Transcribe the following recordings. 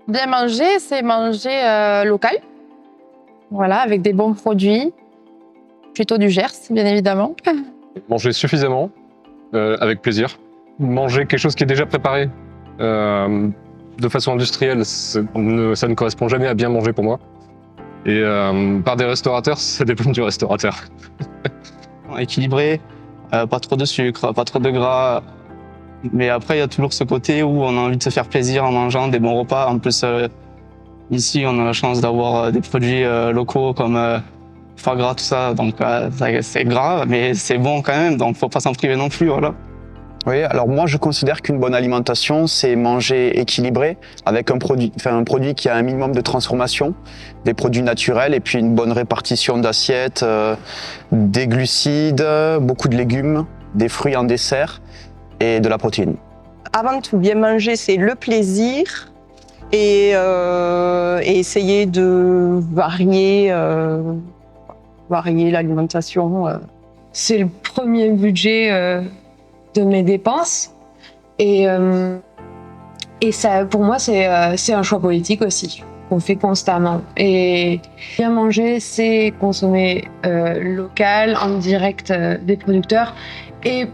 Bien manger, c'est manger local, voilà, avec des bons produits, plutôt du Gers, bien évidemment. Manger suffisamment, avec plaisir. Manger quelque chose qui est déjà préparé de façon industrielle, ça ne correspond jamais à bien manger pour moi. Et par des restaurateurs, ça dépend du restaurateur. Équilibré, pas trop de sucre, pas trop de gras. Mais après, il y a toujours ce côté où on a envie de se faire plaisir en mangeant des bons repas. En plus, ici, on a la chance d'avoir des produits locaux comme foie gras, tout ça. Donc, c'est gras, mais c'est bon quand même. Donc, faut pas s'en priver non plus, voilà. Oui, alors moi je considère qu'une bonne alimentation, c'est manger équilibré avec un produit qui a un minimum de transformation, des produits naturels et puis une bonne répartition d'assiettes, des glucides, beaucoup de légumes, des fruits en dessert et de la protéine. Avant tout, bien manger, c'est le plaisir et essayer de varier l'alimentation. C'est le premier budget de mes dépenses et ça, pour moi, c'est un choix politique aussi qu'on fait constamment. Et bien manger, c'est consommer local, en direct des producteurs et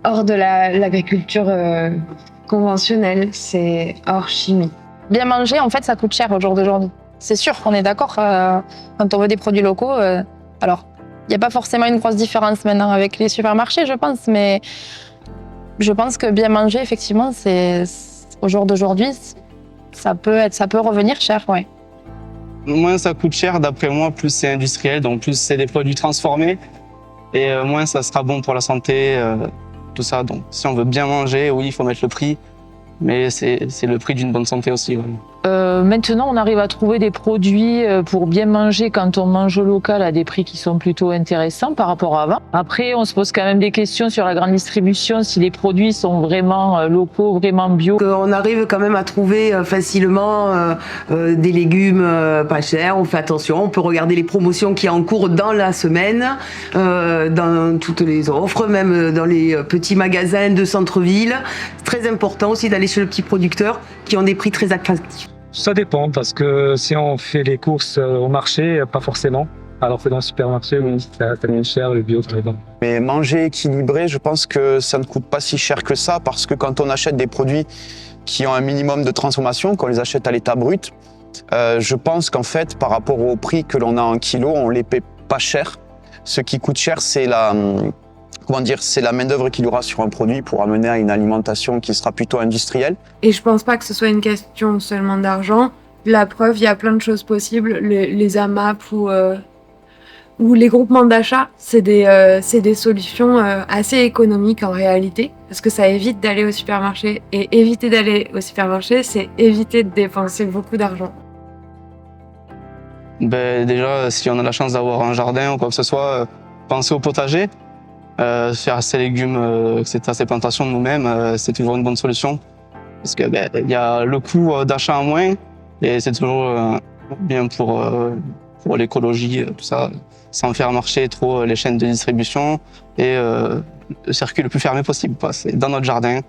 hors de l'agriculture conventionnelle, c'est hors chimie. Bien manger, en fait, ça coûte cher au jour d'aujourd'hui. C'est sûr, on est d'accord, quand on veut des produits locaux, alors il n'y a pas forcément une grosse différence maintenant avec les supermarchés, je pense, mais je pense que bien manger, effectivement, au jour d'aujourd'hui, ça peut revenir cher, ouais. Moins ça coûte cher, d'après moi, plus c'est industriel, donc plus c'est des produits transformés, et moins ça sera bon pour la santé, tout ça. Donc si on veut bien manger, oui, il faut mettre le prix, mais c'est le prix d'une bonne santé aussi. Ouais. Maintenant, on arrive à trouver des produits pour bien manger quand on mange local à des prix qui sont plutôt intéressants par rapport à avant. Après, on se pose quand même des questions sur la grande distribution, si les produits sont vraiment locaux, vraiment bio. On arrive quand même à trouver facilement des légumes pas chers, on fait attention, on peut regarder les promotions qui sont en cours dans la semaine, dans toutes les offres, même dans les petits magasins de centre-ville. C'est très important aussi d'aller chez le petit producteur qui ont des prix très attractifs. Ça dépend, parce que si on fait les courses au marché, pas forcément. Alors que dans le supermarché, oui, ça devient cher, le bio, par exemple. Mais manger équilibré, je pense que ça ne coûte pas si cher que ça, parce que quand on achète des produits qui ont un minimum de transformation, qu'on les achète à l'état brut, je pense qu'en fait, par rapport au prix que l'on a en kilo, on les paie pas cher. Ce qui coûte cher, c'est la main-d'œuvre qu'il y aura sur un produit pour amener à une alimentation qui sera plutôt industrielle. Et je pense pas que ce soit une question seulement d'argent. La preuve, il y a plein de choses possibles. Les AMAP ou les groupements d'achat, c'est des solutions assez économiques en réalité, parce que ça évite d'aller au supermarché. Et éviter d'aller au supermarché, c'est éviter de dépenser beaucoup d'argent. Déjà, si on a la chance d'avoir un jardin ou quoi que ce soit, penser au potager. Faire ses légumes, ses plantations nous-mêmes, c'est toujours une bonne solution. Parce que il y a le coût d'achat en moins et c'est toujours bien pour l'écologie, tout ça, sans faire marcher trop les chaînes de distribution et le circuit le plus fermé possible. C'est dans notre jardin,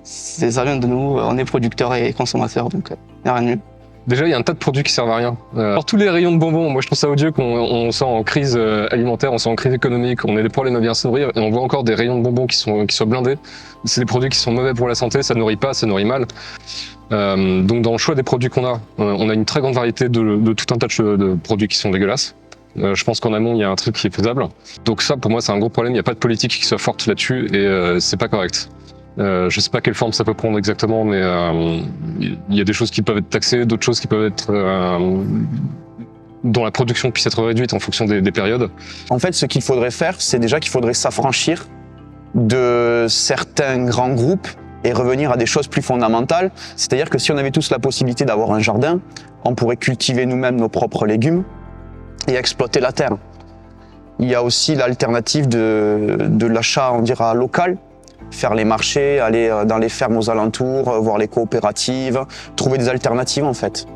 ça vient de nous, on est producteurs et consommateurs, donc il n'y a rien de mieux. Déjà, il y a un tas de produits qui servent à rien. Alors, tous les rayons de bonbons, moi je trouve ça odieux qu'on soit en crise alimentaire, on soit en crise économique, on ait des problèmes à bien se nourrir et on voit encore des rayons de bonbons qui soient blindés. C'est des produits qui sont mauvais pour la santé, ça nourrit pas, ça nourrit mal. Donc dans le choix des produits qu'on a, on a une très grande variété de tout un tas de produits qui sont dégueulasses. Je pense qu'en amont, il y a un truc qui est faisable. Donc ça, pour moi, c'est un gros problème. Il n'y a pas de politique qui soit forte là-dessus et c'est pas correct. Je sais pas quelle forme ça peut prendre exactement, mais il y a des choses qui peuvent être taxées, d'autres choses qui peuvent être dont la production puisse être réduite en fonction des périodes. En fait, ce qu'il faudrait faire, c'est déjà qu'il faudrait s'affranchir de certains grands groupes et revenir à des choses plus fondamentales. C'est-à-dire que si on avait tous la possibilité d'avoir un jardin, on pourrait cultiver nous-mêmes nos propres légumes et exploiter la terre. Il y a aussi l'alternative de l'achat, on dira, local. Faire les marchés, aller dans les fermes aux alentours, voir les coopératives, trouver des alternatives en fait.